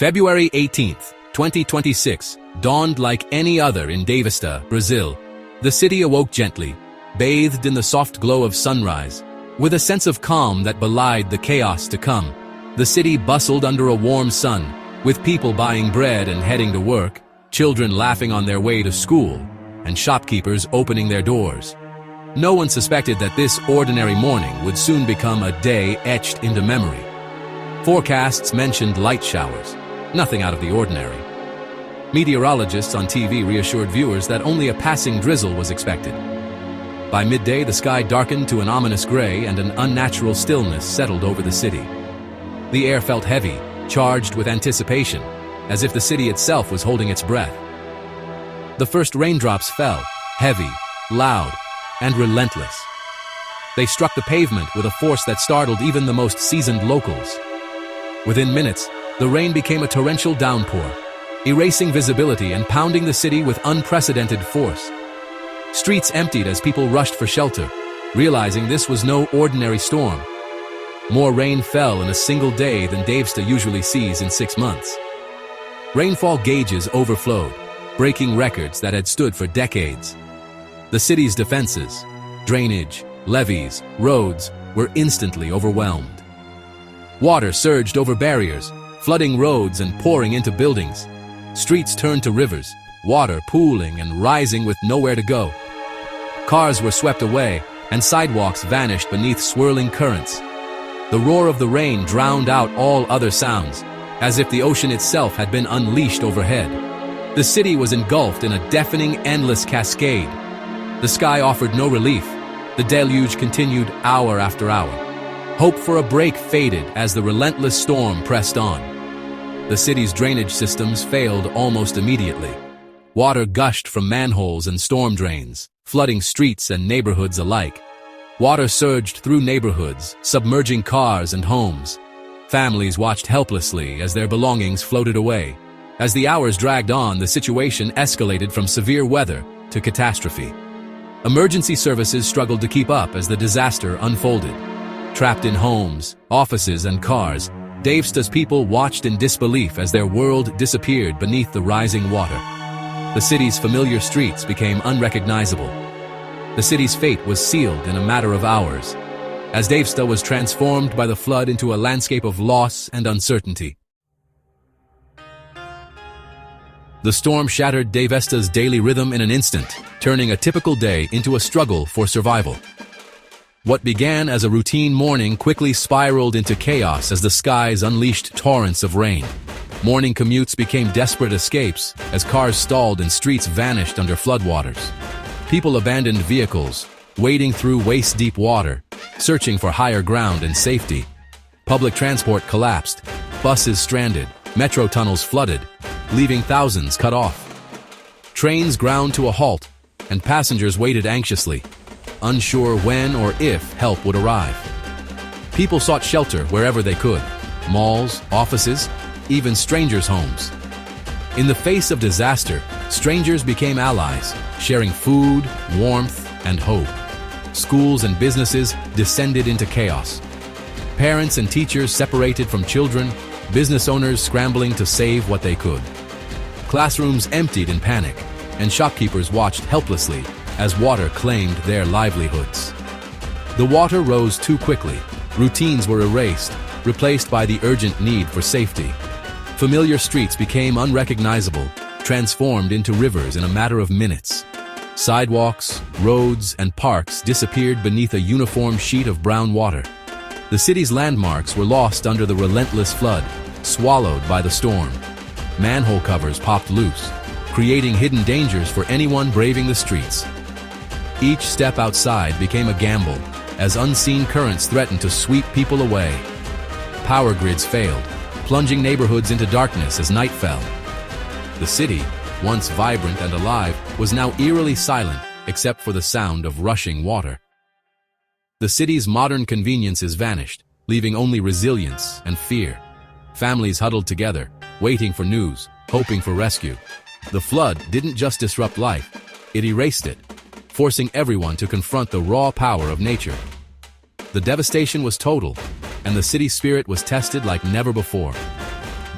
February 18th, 2026, dawned like any other in Davesta, Brazil. The city awoke gently, bathed in the soft glow of sunrise. With a sense of calm that belied the chaos to come, the city bustled under a warm sun, with people buying bread and heading to work, children laughing on their way to school, and shopkeepers opening their doors. No one suspected that this ordinary morning would soon become a day etched into memory. Forecasts mentioned light showers, nothing out of the ordinary. Meteorologists on TV reassured viewers that only a passing drizzle was expected. By midday, the sky darkened to an ominous gray and an unnatural stillness settled over the city. The air felt heavy, charged with anticipation, as if the city itself was holding its breath. The first raindrops fell, heavy, loud, and relentless. They struck the pavement with a force that startled even the most seasoned locals. Within minutes, the rain became a torrential downpour, erasing visibility and pounding the city with unprecedented force. Streets emptied as people rushed for shelter, realizing this was no ordinary storm. More rain fell in a single day than Davesta usually sees in 6 months. Rainfall gauges overflowed, breaking records that had stood for decades. The city's defenses, drainage, levees, roads, were instantly overwhelmed. Water surged over barriers, flooding roads and pouring into buildings. Streets turned to rivers, water pooling and rising with nowhere to go. Cars were swept away, and sidewalks vanished beneath swirling currents. The roar of the rain drowned out all other sounds, as if the ocean itself had been unleashed overhead. The city was engulfed in a deafening, endless cascade. The sky offered no relief. The deluge continued hour after hour. Hope for a break faded as the relentless storm pressed on. The city's drainage systems failed almost immediately. Water gushed from manholes and storm drains, flooding streets and neighborhoods alike. Water surged through neighborhoods, submerging cars and homes. Families watched helplessly as their belongings floated away. As the hours dragged on, the situation escalated from severe weather to catastrophe. Emergency services struggled to keep up as the disaster unfolded. Trapped in homes, offices, and cars, Davesta's people watched in disbelief as their world disappeared beneath the rising water. The city's familiar streets became unrecognizable. The city's fate was sealed in a matter of hours, as Davesta was transformed by the flood into a landscape of loss and uncertainty. The storm shattered Davesta's daily rhythm in an instant, turning a typical day into a struggle for survival. What began as a routine morning quickly spiraled into chaos as the skies unleashed torrents of rain. Morning commutes became desperate escapes as cars stalled and streets vanished under floodwaters. People abandoned vehicles, wading through waist-deep water, searching for higher ground and safety. Public transport collapsed, buses stranded, metro tunnels flooded, leaving thousands cut off. Trains ground to a halt, and passengers waited anxiously, unsure when or if help would arrive. People sought shelter wherever they could, malls, offices, even strangers' homes. In the face of disaster, strangers became allies, sharing food, warmth, and hope. Schools and businesses descended into chaos. Parents and teachers separated from children, business owners scrambling to save what they could. Classrooms emptied in panic, and shopkeepers watched helplessly as water claimed their livelihoods. The water rose too quickly. Routines were erased, replaced by the urgent need for safety. Familiar streets became unrecognizable, transformed into rivers in a matter of minutes. Sidewalks, roads, and parks disappeared beneath a uniform sheet of brown water. The city's landmarks were lost under the relentless flood, swallowed by the storm. Manhole covers popped loose, creating hidden dangers for anyone braving the streets. Each step outside became a gamble, as unseen currents threatened to sweep people away. Power grids failed, plunging neighborhoods into darkness as night fell. The city, once vibrant and alive, was now eerily silent except for the sound of rushing water. The city's modern conveniences vanished, leaving only resilience and fear. Families huddled together, waiting for news, hoping for rescue. The flood didn't just disrupt life, it erased it, forcing everyone to confront the raw power of nature. The devastation was total, and the city's spirit was tested like never before.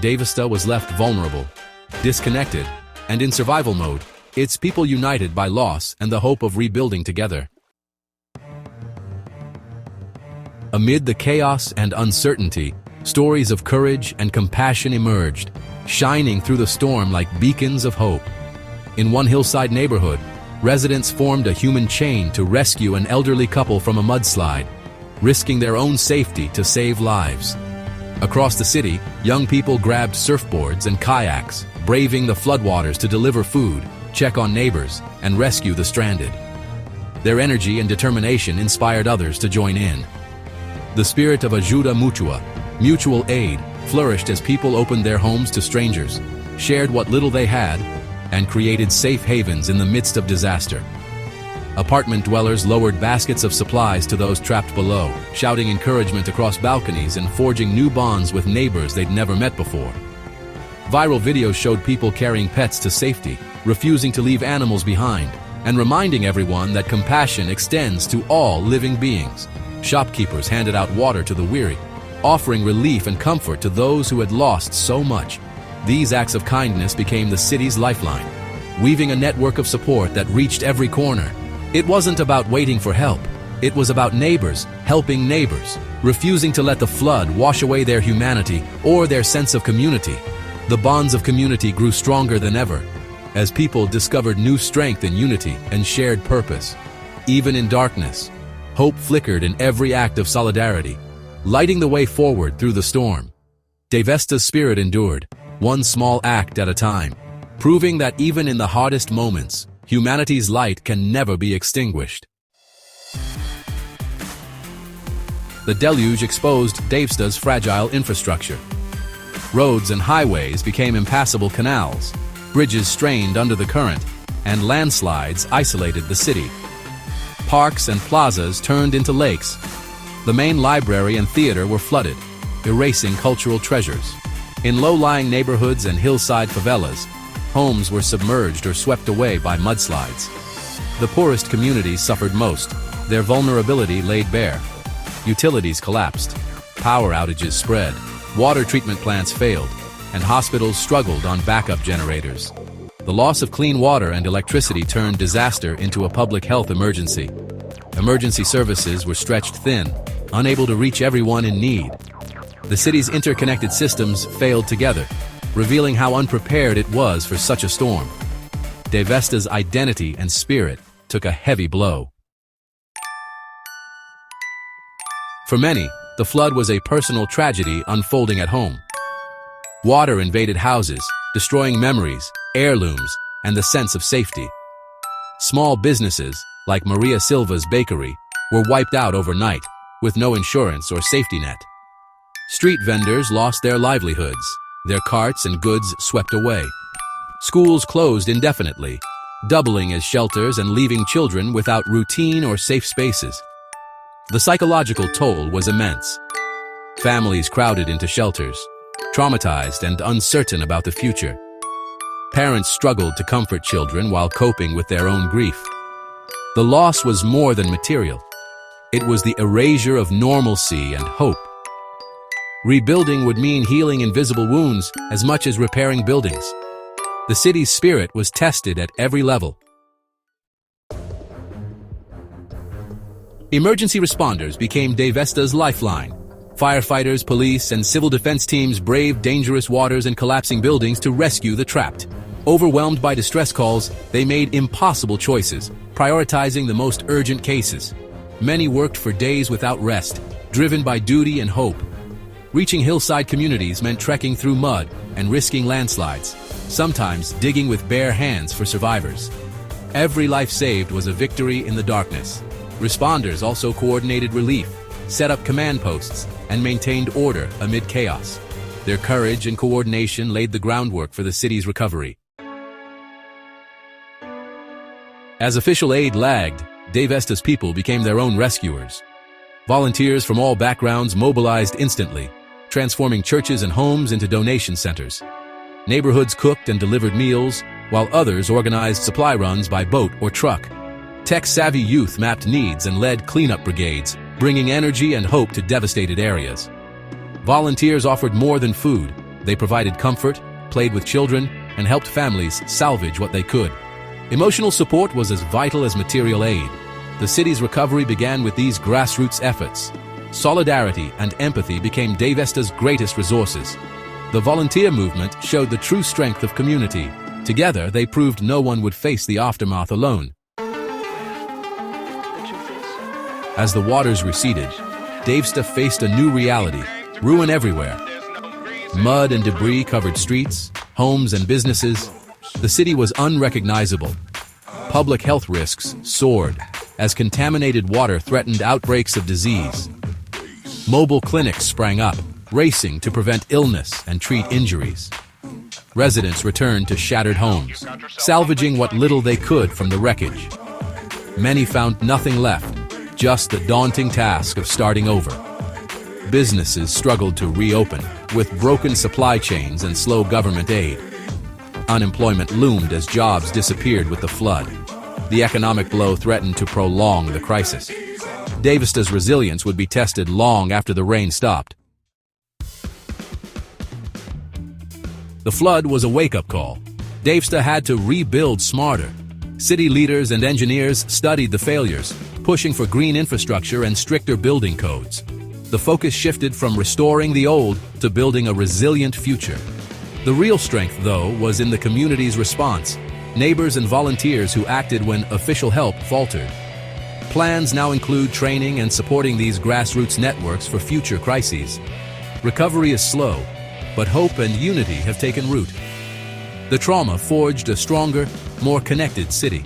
Davesta was left vulnerable, disconnected, and in survival mode, its people united by loss and the hope of rebuilding together. Amid the chaos and uncertainty, stories of courage and compassion emerged, shining through the storm like beacons of hope. In one hillside neighborhood, residents formed a human chain to rescue an elderly couple from a mudslide, risking their own safety to save lives. Across the city, young people grabbed surfboards and kayaks, braving the floodwaters to deliver food, check on neighbors, and rescue the stranded. Their energy and determination inspired others to join in. The spirit of ajuda mutua, mutual aid, flourished as people opened their homes to strangers, shared what little they had, and created safe havens in the midst of disaster. Apartment dwellers lowered baskets of supplies to those trapped below, shouting encouragement across balconies and forging new bonds with neighbors they'd never met before. Viral videos showed people carrying pets to safety, refusing to leave animals behind, and reminding everyone that compassion extends to all living beings. Shopkeepers handed out water to the weary, offering relief and comfort to those who had lost so much. These acts of kindness became the city's lifeline, weaving a network of support that reached every corner. It wasn't about waiting for help. It was about neighbors helping neighbors, refusing to let the flood wash away their humanity or their sense of community. The bonds of community grew stronger than ever, as people discovered new strength in unity and shared purpose. Even in darkness, hope flickered in every act of solidarity, lighting the way forward through the storm. Davesta's spirit endured, one small act at a time, proving that even in the hardest moments, humanity's light can never be extinguished. The deluge exposed Davesta's fragile infrastructure. Roads and highways became impassable canals, bridges strained under the current, and landslides isolated the city. Parks and plazas turned into lakes. The main library and theater were flooded, erasing cultural treasures. In low-lying neighborhoods and hillside favelas, homes were submerged or swept away by mudslides. The poorest communities suffered most, their vulnerability laid bare. Utilities collapsed, power outages spread, water treatment plants failed, and hospitals struggled on backup generators. The loss of clean water and electricity turned disaster into a public health emergency. Emergency services were stretched thin, unable to reach everyone in need. The city's interconnected systems failed together, revealing how unprepared it was for such a storm. Davesta's identity and spirit took a heavy blow. For many, the flood was a personal tragedy unfolding at home. Water invaded houses, destroying memories, heirlooms, and the sense of safety. Small businesses, like Maria Silva's bakery, were wiped out overnight, with no insurance or safety net. Street vendors lost their livelihoods, their carts and goods swept away. Schools closed indefinitely, doubling as shelters and leaving children without routine or safe spaces. The psychological toll was immense. Families crowded into shelters, traumatized and uncertain about the future. Parents struggled to comfort children while coping with their own grief. The loss was more than material. It was the erasure of normalcy and hope. Rebuilding would mean healing invisible wounds as much as repairing buildings. The city's spirit was tested at every level. Emergency responders became Davesta's lifeline. Firefighters, police, and civil defense teams braved dangerous waters and collapsing buildings to rescue the trapped. Overwhelmed by distress calls, they made impossible choices, prioritizing the most urgent cases. Many worked for days without rest, driven by duty and hope. Reaching hillside communities meant trekking through mud and risking landslides, sometimes digging with bare hands for survivors. Every life saved was a victory in the darkness. Responders also coordinated relief, set up command posts, and maintained order amid chaos. Their courage and coordination laid the groundwork for the city's recovery. As official aid lagged, Davesta's people became their own rescuers. Volunteers from all backgrounds mobilized instantly, transforming churches and homes into donation centers. Neighborhoods cooked and delivered meals, while others organized supply runs by boat or truck. Tech-savvy youth mapped needs and led cleanup brigades, bringing energy and hope to devastated areas. Volunteers offered more than food. They provided comfort, played with children, and helped families salvage what they could. Emotional support was as vital as material aid. The city's recovery began with these grassroots efforts. Solidarity and empathy became Davesta's greatest resources. The volunteer movement showed the true strength of community. Together, they proved no one would face the aftermath alone. As the waters receded, Davesta faced a new reality: ruin everywhere. Mud and debris covered streets, homes and businesses. The city was unrecognizable. Public health risks soared as contaminated water threatened outbreaks of disease. Mobile clinics sprang up, racing to prevent illness and treat injuries. Residents returned to shattered homes, salvaging what little they could from the wreckage. Many found nothing left, just the daunting task of starting over. Businesses struggled to reopen, with broken supply chains and slow government aid. Unemployment loomed as jobs disappeared with the flood. The economic blow threatened to prolong the crisis. Davesta's resilience would be tested long after the rain stopped. The flood was a wake-up call. Davesta had to rebuild smarter. City leaders and engineers studied the failures, pushing for green infrastructure and stricter building codes. The focus shifted from restoring the old to building a resilient future. The real strength, though, was in the community's response. Neighbors and volunteers who acted when official help faltered. Plans now include training and supporting these grassroots networks for future crises. Recovery is slow, but hope and unity have taken root. The trauma forged a stronger, more connected city.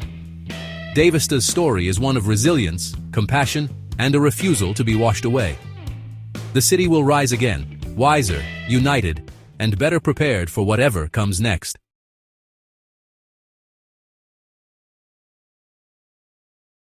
Davesta's story is one of resilience, compassion, and a refusal to be washed away. The city will rise again, wiser, united, and better prepared for whatever comes next.